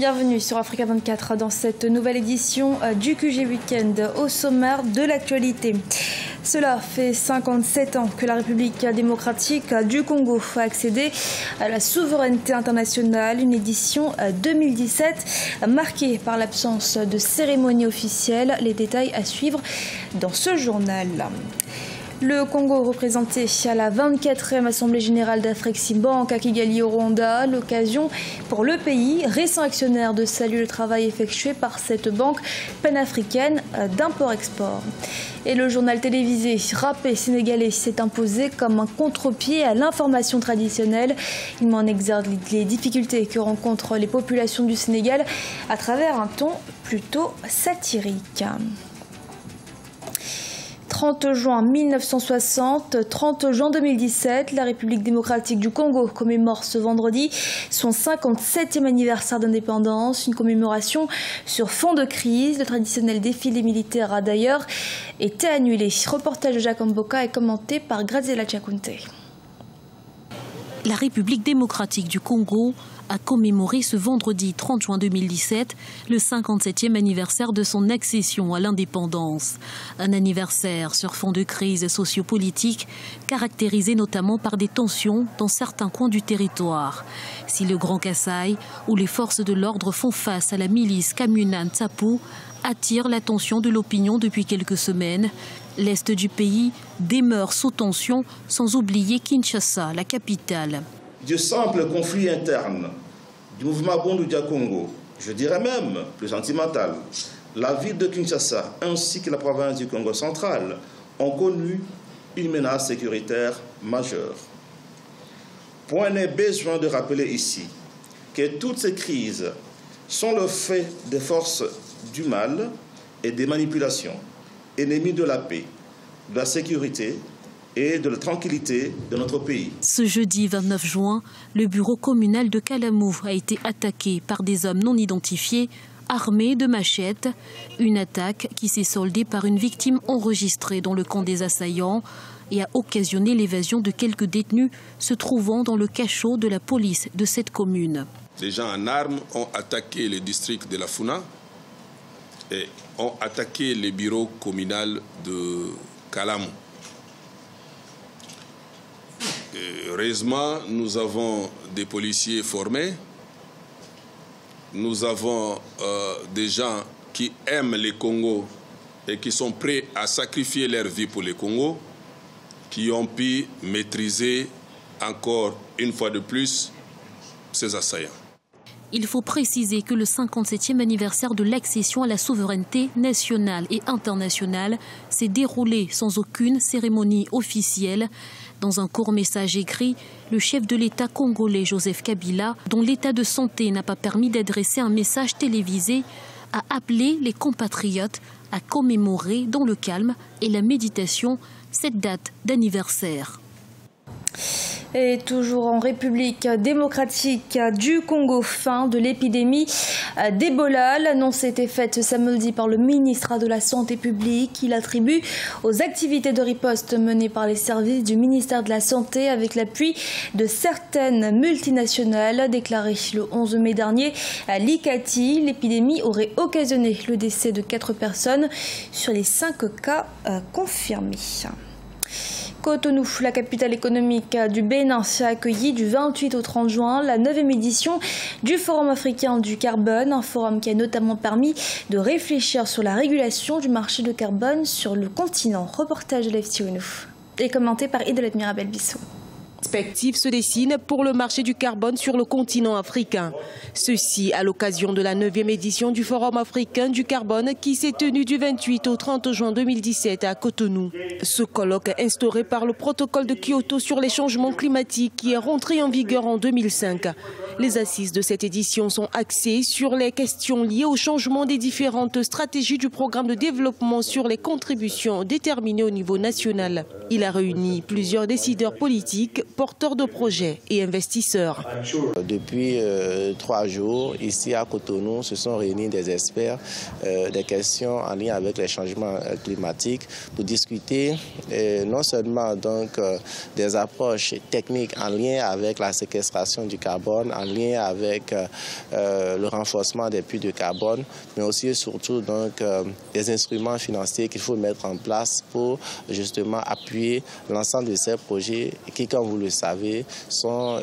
Bienvenue sur Africa 24 dans cette nouvelle édition du QG Weekend au sommaire de l'actualité. Cela fait 57 ans que la République démocratique du Congo a accédé à la souveraineté internationale, une édition 2017 marquée par l'absence de cérémonie officielle. Les détails à suivre dans ce journal. Le Congo représenté à la 24e Assemblée Générale d'Afreximbank à Kigali au Rwanda, l'occasion pour le pays, récent actionnaire, de saluer le travail effectué par cette banque panafricaine d'import-export. Et le journal télévisé Rappé sénégalais s'est imposé comme un contre-pied à l'information traditionnelle. Il met en exergue les difficultés que rencontrent les populations du Sénégal à travers un ton plutôt satirique. 30 juin 1960, 30 juin 2017, la République démocratique du Congo commémore ce vendredi son 57e anniversaire d'indépendance, une commémoration sur fond de crise. Le traditionnel défilé militaire a d'ailleurs été annulé. Reportage de Jacques Mboka est commenté par Graziella Chakunte. La République démocratique du Congo a commémoré ce vendredi 30 juin 2017 le 57e anniversaire de son accession à l'indépendance. Un anniversaire sur fond de crise sociopolitique caractérisé notamment par des tensions dans certains coins du territoire. Si le Grand Kasaï, où les forces de l'ordre font face à la milice Kamuna Nsapu, attire l'attention de l'opinion depuis quelques semaines, l'est du pays demeure sous tension, sans oublier Kinshasa, la capitale. Du simple conflit interne du mouvement Bondoudia Congo, je dirais même plus sentimental, la ville de Kinshasa ainsi que la province du Congo central ont connu une menace sécuritaire majeure. Point n'est besoin de rappeler ici que toutes ces crises sont le fait des forces du mal et des manipulations, ennemis de la paix, de la sécurité et de la tranquillité de notre pays. Ce jeudi 29 juin, le bureau communal de Kalamou a été attaqué par des hommes non identifiés, armés de machettes. Une attaque qui s'est soldée par une victime enregistrée dans le camp des assaillants et a occasionné l'évasion de quelques détenus se trouvant dans le cachot de la police de cette commune. Des gens en armes ont attaqué le district de la Funa et ont attaqué le bureau communal de Kalamou. Heureusement, nous avons des policiers formés, nous avons des gens qui aiment le Congo et qui sont prêts à sacrifier leur vie pour le Congo, qui ont pu maîtriser encore une fois de plus ces assaillants. Il faut préciser que le 57e anniversaire de l'accession à la souveraineté nationale et internationale s'est déroulé sans aucune cérémonie officielle. Dans un court message écrit, le chef de l'État congolais Joseph Kabila, dont l'état de santé n'a pas permis d'adresser un message télévisé, a appelé les compatriotes à commémorer dans le calme et la méditation cette date d'anniversaire. Et toujours en République démocratique du Congo, fin de l'épidémie d'Ebola. L'annonce a été faite ce samedi par le ministre de la Santé publique. Il attribue aux activités de riposte menées par les services du ministère de la Santé avec l'appui de certaines multinationales. Déclaré le 11 mai dernier à l'ICATI, l'épidémie aurait occasionné le décès de 4 personnes sur les 5 cas confirmés. Cotonou, la capitale économique du Bénin, s'est accueillie du 28 au 30 juin la 9e édition du Forum africain du carbone, un forum qui a notamment permis de réfléchir sur la régulation du marché de carbone sur le continent. Reportage de l'FTONU et commenté par Idelette Mirabel Bissot. Perspective se dessine pour le marché du carbone sur le continent africain. Ceci à l'occasion de la 9e édition du Forum africain du carbone qui s'est tenu du 28 au 30 juin 2017 à Cotonou. Ce colloque instauré par le protocole de Kyoto sur les changements climatiques qui est rentré en vigueur en 2005. Les assises de cette édition sont axées sur les questions liées au changement des différentes stratégies du programme de développement sur les contributions déterminées au niveau national. Il a réuni plusieurs décideurs politiques porteurs de projets et investisseurs. Depuis 3 jours, ici à Cotonou, se sont réunis des experts des questions en lien avec les changements climatiques pour discuter non seulement donc des approches techniques en lien avec la séquestration du carbone, en lien avec le renforcement des puits de carbone, mais aussi et surtout donc des instruments financiers qu'il faut mettre en place pour justement appuyer l'ensemble de ces projets qui, comme vous le savez, sont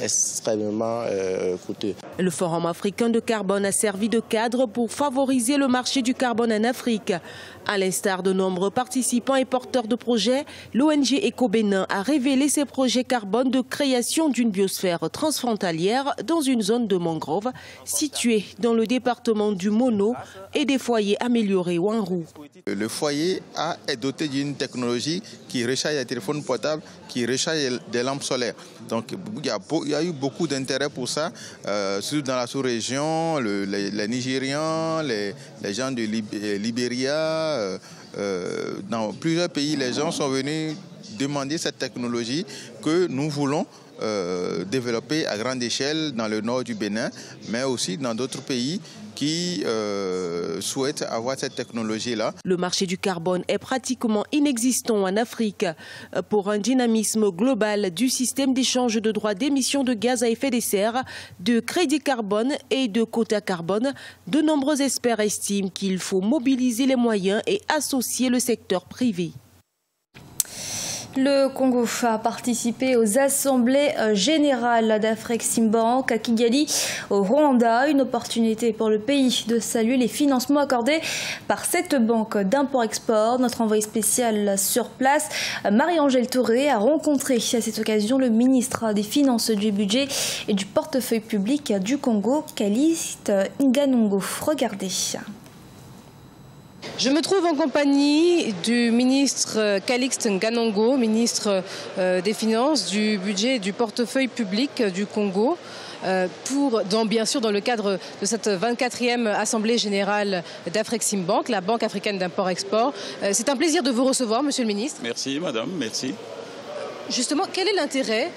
extrêmement coûteux. Le Forum africain de carbone a servi de cadre pour favoriser le marché du carbone en Afrique. À l'instar de nombreux participants et porteurs de projets, l'ONG EcoBénin a révélé ses projets carbone de création d'une biosphère transfrontalière dans une zone de mangrove située dans le département du Mono et des foyers améliorés Wanrou. Le foyer est doté d'une technologie qui recharge les téléphones portables, qui recharge des lampes solaires. Donc il y a eu beaucoup d'intérêt pour ça, surtout dans la sous-région, les Nigérians, les gens de Libéria. Dans plusieurs pays, les gens sont venus demander cette technologie que nous voulons développer à grande échelle dans le nord du Bénin, mais aussi dans d'autres pays qui souhaitent avoir cette technologie-là. Le marché du carbone est pratiquement inexistant en Afrique. Pour un dynamisme global du système d'échange de droits d'émission de gaz à effet de serre, de crédit carbone et de quota carbone, de nombreux experts estiment qu'il faut mobiliser les moyens et associer le secteur privé. Le Congo a participé aux assemblées générales d'Afreximbank à Kigali, au Rwanda. Une opportunité pour le pays de saluer les financements accordés par cette banque d'import-export. Notre envoyé spécial sur place, Marie-Angèle Touré, a rencontré à cette occasion le ministre des Finances, du Budget et du Portefeuille public du Congo, Calixte Nganongo. Regardez. Je me trouve en compagnie du ministre Calixte Nganongo, ministre des Finances, du Budget et du Portefeuille public du Congo, bien sûr dans le cadre de cette 24e Assemblée générale d'Afreximbank, la Banque africaine d'import-export. C'est un plaisir de vous recevoir, monsieur le ministre. Merci, madame, merci. Justement, quel est l'intérêt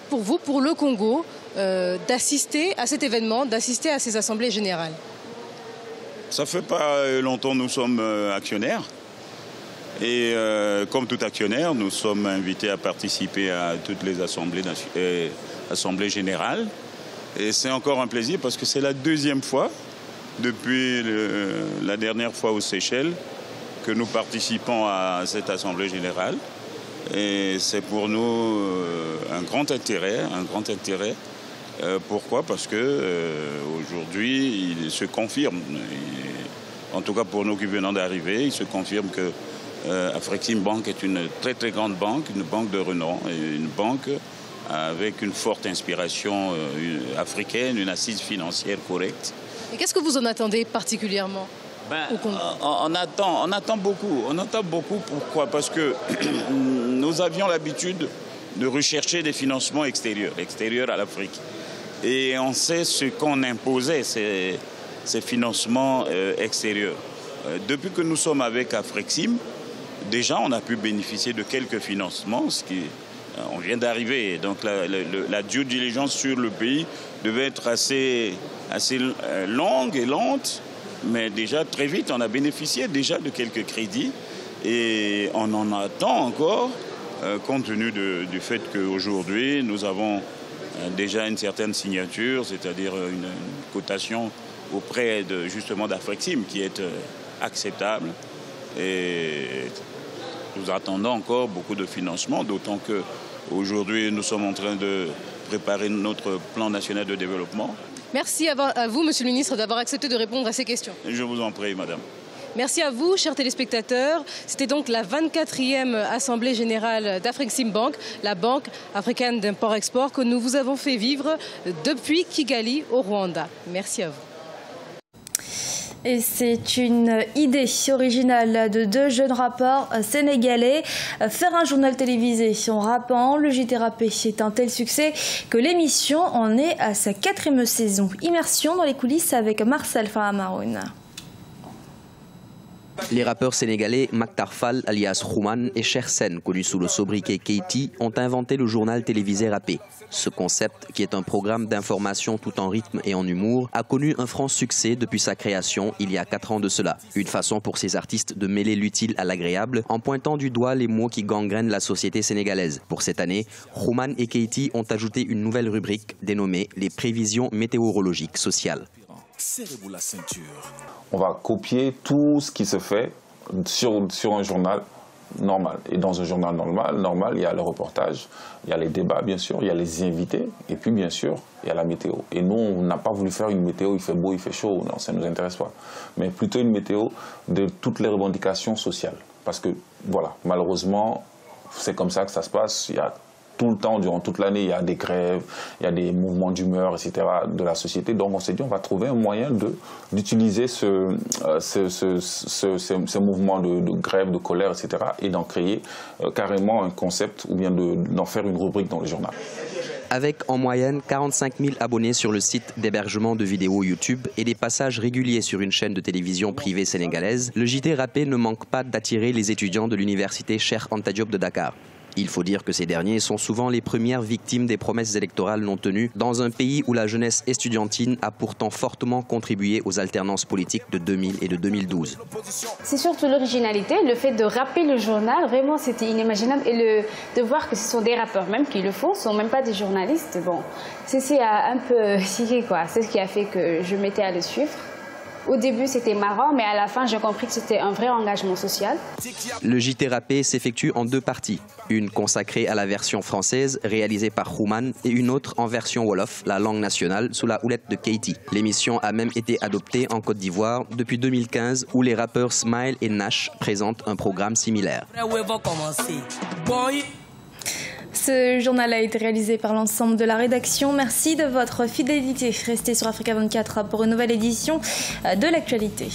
pour vous, pour le Congo, d'assister à cet événement, d'assister à ces assemblées générales ? Ça fait pas longtemps que nous sommes actionnaires et comme tout actionnaire, nous sommes invités à participer à toutes les assemblées générales. Et c'est encore un plaisir parce que c'est la deuxième fois depuis la dernière fois aux Seychelles que nous participons à cette assemblée générale. Et c'est pour nous un grand intérêt. Pourquoi ? Parce que aujourd'hui, il se confirme, en tout cas pour nous qui venons d'arriver, il se confirme que Afreximbank est une très très grande banque, une banque de renom, une banque avec une forte inspiration africaine, une assise financière correcte. Et qu'est-ce que vous en attendez particulièrement ? On attend beaucoup. Pourquoi ? Parce que nous avions l'habitude de rechercher des financements extérieurs à l'Afrique. Et on sait ce qu'on imposait, ces financements extérieurs. Depuis que nous sommes avec Afrexim, déjà on a pu bénéficier de quelques financements, on vient d'arriver. Donc la due diligence sur le pays devait être assez longue et lente, mais déjà très vite on a bénéficié déjà de quelques crédits et on en attend encore, compte tenu du fait qu'aujourd'hui nous avons déjà une certaine signature, c'est-à-dire une cotation auprès justement d'Afrexim qui est acceptable. Et nous attendons encore beaucoup de financement, d'autant qu'aujourd'hui nous sommes en train de préparer notre plan national de développement. Merci à vous, monsieur le ministre, d'avoir accepté de répondre à ces questions. Je vous en prie, madame. Merci à vous, chers téléspectateurs. C'était donc la 24e Assemblée générale d'Afreximbank, la Banque africaine d'import-export, que nous vous avons fait vivre depuis Kigali au Rwanda. Merci à vous. Et c'est une idée originale de 2 jeunes rappeurs sénégalais. Faire un journal télévisé en rappant, le JT Rappé est un tel succès que l'émission en est à sa 4e saison. Immersion dans les coulisses avec Marcel Faramaroun. Les rappeurs sénégalais Maktar Fall, alias Rouman, et Cher Sen, connu sous le sobriquet Keyti, ont inventé le journal télévisé Rappé. Ce concept, qui est un programme d'information tout en rythme et en humour, a connu un franc succès depuis sa création il y a 4 ans de cela. Une façon pour ces artistes de mêler l'utile à l'agréable en pointant du doigt les mots qui gangrènent la société sénégalaise. Pour cette année, Rouman et Keyti ont ajouté une nouvelle rubrique dénommée les prévisions météorologiques sociales. Serrez-vous la ceinture. On va copier tout ce qui se fait sur un journal normal. Et dans un journal normal, il y a le reportage, il y a les débats bien sûr, il y a les invités, et puis bien sûr, il y a la météo. Et nous, on n'a pas voulu faire une météo, il fait beau, il fait chaud, non, ça ne nous intéresse pas. Mais plutôt une météo de toutes les revendications sociales. Parce que, voilà, malheureusement, c'est comme ça que ça se passe. Il y a tout le temps, durant toute l'année, il y a des grèves, il y a des mouvements d'humeur, etc. de la société. Donc on s'est dit, on va trouver un moyen d'utiliser ces mouvements de grève, de colère, etc. et d'en créer carrément un concept ou bien d'en faire une rubrique dans le journal. Avec en moyenne 45 000 abonnés sur le site d'hébergement de vidéos YouTube et des passages réguliers sur une chaîne de télévision privée sénégalaise, le JT Rappé ne manque pas d'attirer les étudiants de l'université Cheikh Anta Diop de Dakar. Il faut dire que ces derniers sont souvent les premières victimes des promesses électorales non tenues dans un pays où la jeunesse estudiantine a pourtant fortement contribué aux alternances politiques de 2000 et de 2012. C'est surtout l'originalité, le fait de rapper le journal, vraiment c'était inimaginable. Et de voir que ce sont des rappeurs même qui le font, ce ne sont même pas des journalistes. Bon, c'est un peu chiqué quoi, c'est ce qui a fait que je m'étais à le suivre. Au début, c'était marrant, mais à la fin, j'ai compris que c'était un vrai engagement social. Le JT Rappé s'effectue en 2 parties. Une consacrée à la version française, réalisée par Rouman, et une autre en version Wolof, la langue nationale, sous la houlette de Keyti. L'émission a même été adoptée en Côte d'Ivoire depuis 2015, où les rappeurs Smile et Nash présentent un programme similaire. Ce journal a été réalisé par l'ensemble de la rédaction. Merci de votre fidélité. Restez sur Africa 24 pour une nouvelle édition de l'actualité.